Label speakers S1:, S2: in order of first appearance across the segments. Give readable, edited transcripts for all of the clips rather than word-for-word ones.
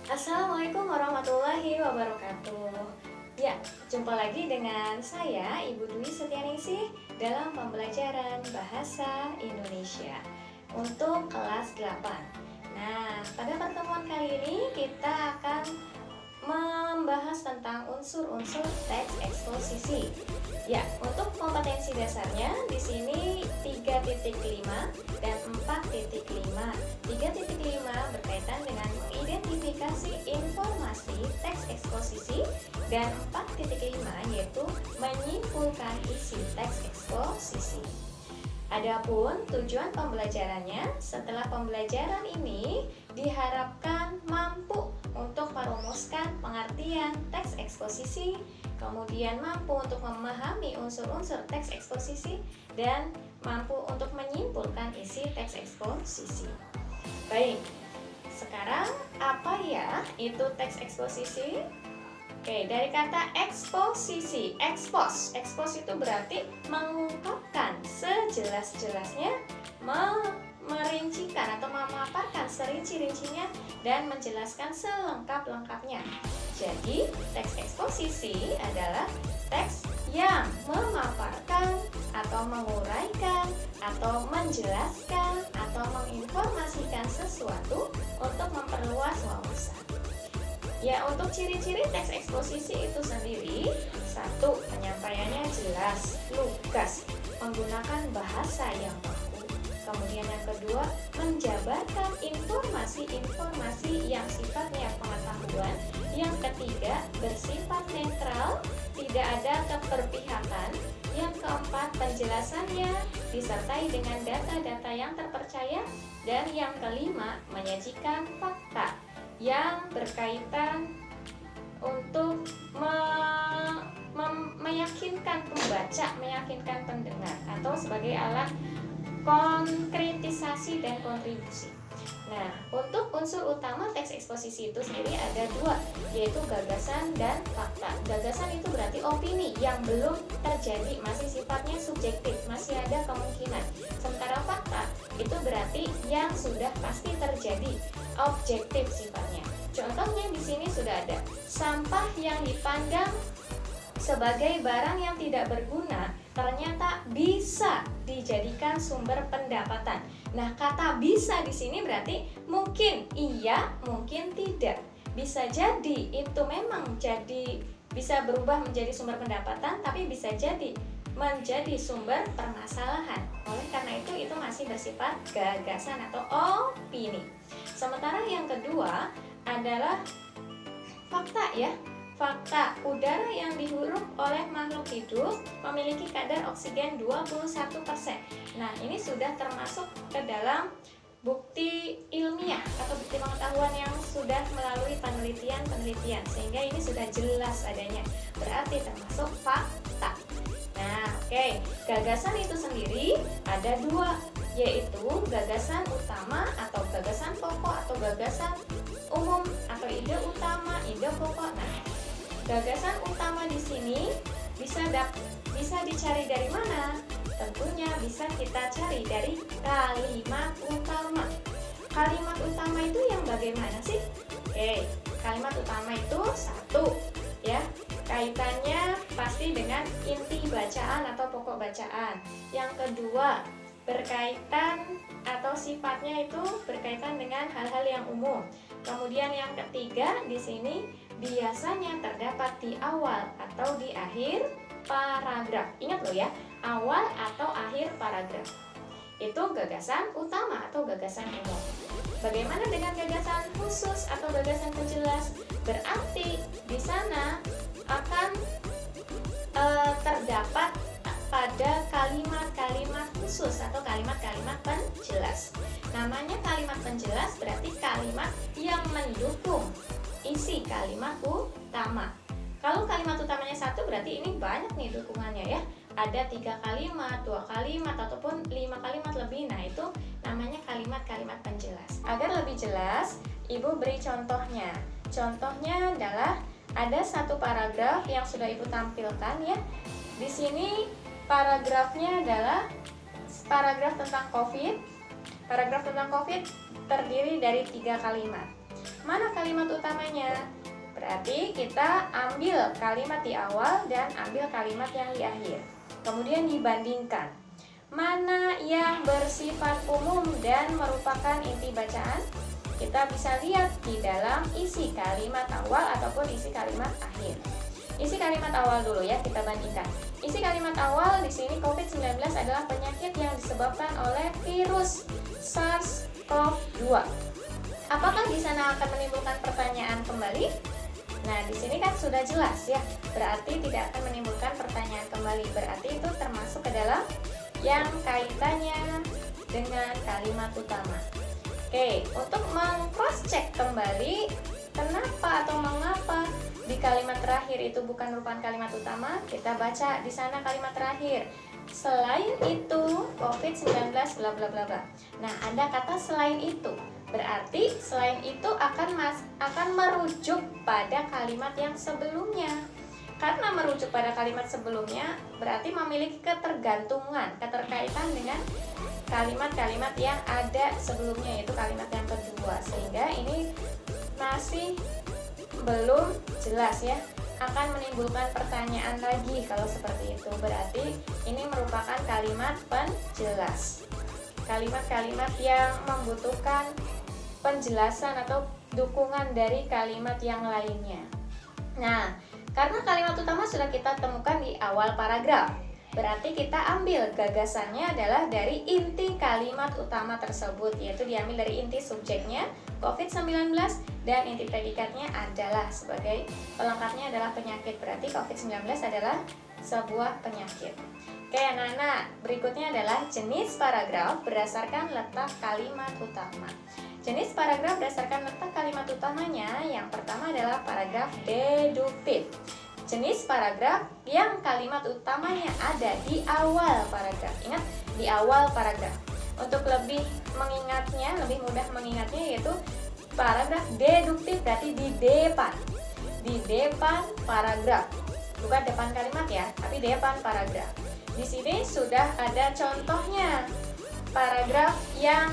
S1: Assalamualaikum warahmatullahi wabarakatuh. Ya, jumpa lagi dengan saya Ibu Dwi Setianingsih dalam pembelajaran Bahasa Indonesia untuk kelas 8. Nah, pada pertemuan kali ini kita akan membahas tentang unsur-unsur teks eksposisi. Ya, untuk kompetensi dasarnya di sini 3.5 dan 4.5. 3.5 berkaitan dengan mengidentifikasi informasi teks eksposisi dan 4.5 yaitu menyimpulkan isi teks eksposisi. Adapun tujuan pembelajarannya, setelah pembelajaran ini diharapkan mampu untuk merumuskan pengertian teks eksposisi, kemudian mampu untuk memahami unsur-unsur teks eksposisi, dan mampu untuk menyimpulkan isi teks eksposisi. Baik, sekarang apa ya itu teks eksposisi? Oke, dari kata eksposisi, expose itu berarti mengungkapkan sejelas-jelasnya, merincikan atau memaparkan serinci-rincinya dan menjelaskan selengkap-lengkapnya. Jadi, teks eksposisi adalah teks yang memaparkan atau menguraikan atau menjelaskan atau menginformasikan sesuatu untuk memperluas wawasan. Ya, untuk ciri-ciri teks eksposisi itu sendiri, 1. Penyampaiannya jelas, lugas, menggunakan bahasa yang baku. Kemudian yang kedua, menjabarkan informasi-informasi yang sifatnya pengetahuan. Yang ketiga, bersifat netral, tidak ada keberpihakan. Yang keempat, penjelasannya disertai dengan data-data yang terpercaya. Dan yang kelima, menyajikan fakta yang berkaitan untuk meyakinkan pembaca, meyakinkan pendengar, atau sebagai alat konkretisasi dan kontribusi. Nah, untuk unsur utama teks eksposisi itu sendiri ada 2, yaitu gagasan dan fakta. Gagasan itu berarti opini yang belum terjadi, masih sifatnya subjektif, masih ada kemungkinan. Sementara fakta itu berarti yang sudah pasti terjadi, objektif sifatnya. Contohnya di sini sudah ada sampah yang dipandang sebagai barang yang tidak berguna ternyata bisa dijadikan sumber pendapatan. Nah, kata bisa di sini berarti mungkin iya, mungkin tidak. Bisa jadi itu memang bisa berubah menjadi sumber pendapatan, tapi bisa jadi menjadi sumber permasalahan. Oleh karena itu masih bersifat gagasan atau opini. Sementara yang kedua adalah fakta ya. Fakta, udara yang dihirup oleh makhluk hidup memiliki kadar oksigen 21%. Nah, ini sudah termasuk ke dalam bukti ilmiah atau bukti pengetahuan yang sudah melalui penelitian, sehingga ini sudah jelas adanya. Berarti termasuk fakta. Nah, oke. Gagasan itu sendiri ada 2, yaitu gagasan utama atau gagasan pokok atau gagasan umum atau ide utama, ide pokok. Nah, gagasan utama di sini bisa dicari dari mana? Tentunya bisa kita cari dari kalimat utama. Kalimat utama itu yang bagaimana sih? Oke, kalimat utama itu 1 ya. Kaitannya pasti dengan inti bacaan atau pokok bacaan. Yang kedua, berkaitan atau sifatnya itu berkaitan dengan hal-hal yang umum. Kemudian yang ketiga di sini biasanya terdapat di awal atau di akhir paragraf. Ingat loh ya, awal atau akhir paragraf. Itu gagasan utama atau gagasan umum. Bagaimana dengan gagasan khusus atau gagasan penjelas? Berarti di sana akan terdapat pada kalimat-kalimat khusus atau kalimat-kalimat penjelas. Namanya kalimat penjelas berarti kalimat yang mendukung isi kalimat utama. Kalau kalimat utamanya 1 berarti ini banyak nih dukungannya ya. Ada 3 kalimat, 2 kalimat, ataupun 5 kalimat lebih. Nah, itu namanya kalimat-kalimat penjelas. Agar lebih jelas, Ibu beri contohnya. Contohnya adalah ada 1 paragraf yang sudah Ibu tampilkan ya. Di sini paragrafnya adalah paragraf tentang COVID. Paragraf tentang COVID terdiri dari 3 kalimat. mana kalimat utamanya? Berarti kita ambil kalimat di awal dan ambil kalimat yang di akhir. Kemudian dibandingkan. Mana yang bersifat umum dan merupakan inti bacaan? Kita bisa lihat di dalam isi kalimat awal ataupun isi kalimat akhir. Isi kalimat awal dulu ya, kita bandingkan. Isi kalimat awal di sini COVID-19 adalah penyakit yang disebabkan oleh virus SARS-CoV-2. Apakah di sana akan menimbulkan pertanyaan kembali? Nah, di sini kan sudah jelas ya, berarti tidak akan menimbulkan pertanyaan kembali. Berarti itu termasuk ke dalam yang kaitannya dengan kalimat utama. Oke, untuk meng-cross check kembali kenapa atau mengapa di kalimat terakhir itu bukan merupakan kalimat utama, kita baca di sana kalimat terakhir. Selain itu, COVID-19 bla bla bla bla. Nah, ada kata selain itu. Berarti selain itu akan merujuk pada kalimat yang sebelumnya. Karena merujuk pada kalimat sebelumnya berarti memiliki ketergantungan, keterkaitan dengan kalimat-kalimat yang ada sebelumnya, yaitu kalimat yang kedua. Sehingga ini masih belum jelas ya, akan menimbulkan pertanyaan lagi kalau seperti itu. Berarti ini merupakan kalimat penjelas, kalimat-kalimat yang membutuhkan penjelasan atau dukungan dari kalimat yang lainnya. Nah, karena kalimat utama sudah kita temukan di awal paragraf, berarti kita ambil gagasannya adalah dari inti kalimat utama tersebut, yaitu diambil dari inti subjeknya COVID-19 dan inti predikatnya adalah sebagai pelengkapnya adalah penyakit. Berarti COVID-19 adalah sebuah penyakit. Oke anak-anak, berikutnya adalah jenis paragraf berdasarkan letak kalimat utama. Jenis paragraf berdasarkan letak kalimat utamanya, yang pertama adalah paragraf deduktif. Jenis paragraf yang kalimat utamanya ada di awal paragraf. Ingat, di awal paragraf. Untuk lebih mengingatnya, lebih mudah mengingatnya, yaitu paragraf deduktif berarti di depan. Di depan paragraf. Bukan depan kalimat ya, tapi depan paragraf. Di sini sudah ada contohnya. Paragraf yang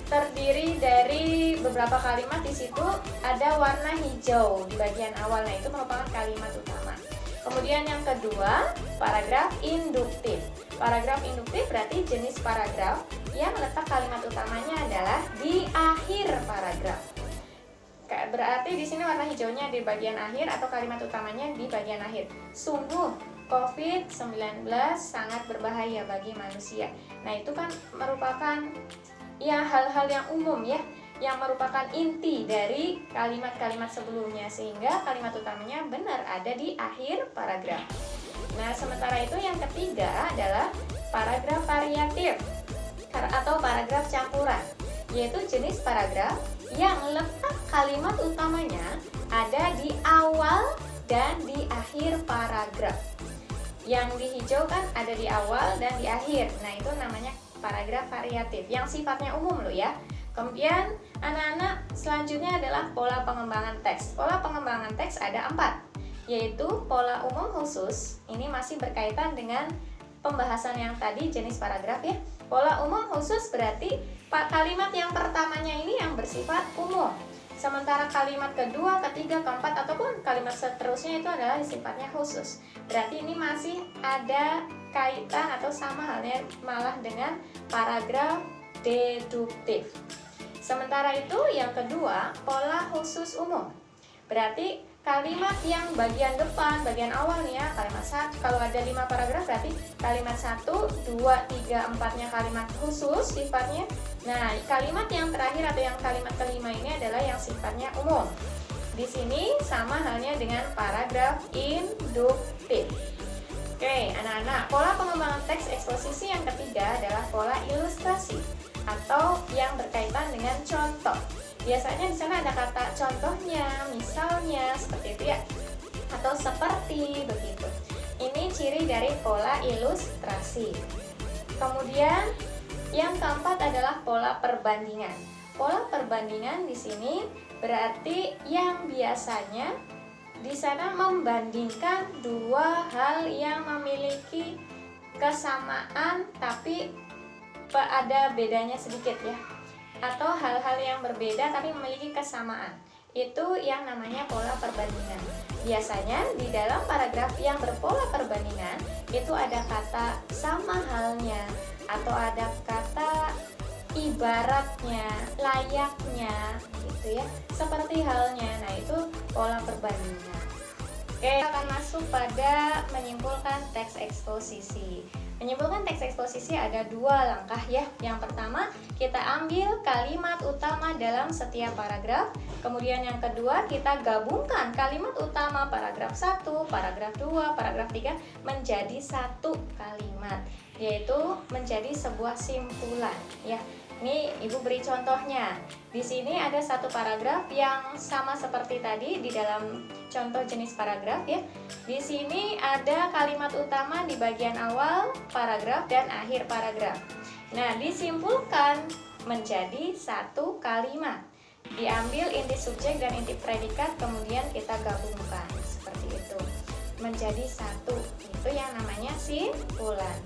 S1: terdiri dari beberapa kalimat, di situ ada warna hijau di bagian awal. Nah, itu merupakan kalimat utama. Kemudian yang kedua, paragraf induktif. Paragraf induktif berarti jenis paragraf yang letak kalimat utamanya adalah di akhir paragraf. Berarti di sini warna hijaunya di bagian akhir atau kalimat utamanya di bagian akhir. Sungguh COVID-19 sangat berbahaya bagi manusia. Nah, itu kan merupakan ya hal-hal yang umum ya, yang merupakan inti dari kalimat-kalimat sebelumnya, sehingga kalimat utamanya benar ada di akhir paragraf. Nah, sementara itu yang ketiga adalah paragraf variatif atau paragraf campuran, yaitu jenis paragraf yang letak kalimat utamanya ada di awal dan di akhir paragraf. Yang di hijau kan ada di awal dan di akhir. Nah, itu namanya paragraf variatif yang sifatnya umum loh ya. Kemudian anak-anak, selanjutnya adalah pola pengembangan teks. Pola pengembangan teks ada 4, yaitu pola umum khusus. Ini masih berkaitan dengan pembahasan yang tadi jenis paragraf ya. Pola umum khusus berarti kalimat yang pertamanya ini yang bersifat umum, sementara kalimat kedua, ketiga, keempat ataupun kalimat seterusnya itu adalah sifatnya khusus. Berarti ini masih ada kaitan atau sama halnya malah dengan paragraf deduktif. Sementara itu yang kedua, pola khusus umum. Berarti kalimat yang bagian depan, bagian awal nih ya, kalimat 1, kalau ada 5 paragraf berarti kalimat 1, 2, 3, 4-nya kalimat khusus sifatnya. Nah, kalimat yang terakhir atau yang kalimat kelima ini adalah yang sifatnya umum. Di sini sama halnya dengan paragraf induktif. Oke, anak-anak, pola pengembangan teks eksposisi yang ketiga adalah pola ilustrasi atau yang berkaitan dengan contoh. Biasanya di sana ada kata contohnya, misalnya, seperti itu ya, atau seperti begitu. Ini ciri dari pola ilustrasi. Kemudian yang keempat adalah pola perbandingan. Pola perbandingan di sini berarti yang biasanya di sana membandingkan dua hal yang memiliki kesamaan tapi ada bedanya sedikit ya. atau hal-hal yang berbeda tapi memiliki kesamaan. Itu yang namanya pola perbandingan. Biasanya di dalam paragraf yang berpola perbandingan itu ada kata sama halnya atau ada kata ibaratnya, layaknya gitu ya. Seperti halnya. Nah, itu pola perbandingan. Oke, kita akan masuk pada menyimpulkan teks eksposisi. Menyimpulkan teks eksposisi ada dua langkah ya. Yang pertama, kita ambil kalimat utama dalam setiap paragraf. Kemudian yang kedua, kita gabungkan kalimat utama paragraf 1, paragraf 2, paragraf 3 menjadi satu kalimat, yaitu menjadi sebuah simpulan ya. Ini Ibu beri contohnya. Di sini ada satu paragraf yang sama seperti tadi di dalam contoh jenis paragraf ya. Di sini ada kalimat utama di bagian awal paragraf dan akhir paragraf. Nah, disimpulkan menjadi satu kalimat. Diambil inti subjek dan inti predikat, kemudian kita gabungkan seperti itu. Menjadi satu. Itu yang namanya simpulan.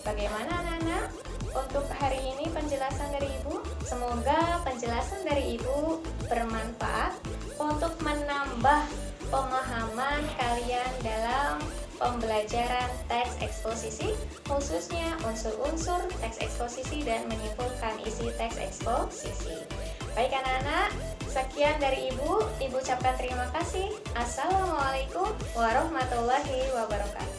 S1: Bagaimana anak-anak? Untuk hari ini penjelasan dari Ibu, semoga penjelasan dari Ibu bermanfaat untuk menambah pemahaman kalian dalam pembelajaran teks eksposisi, khususnya unsur-unsur teks eksposisi dan menyimpulkan isi teks eksposisi. Baik anak-anak, sekian dari Ibu. Ibu ucapkan terima kasih. Assalamualaikum warahmatullahi wabarakatuh.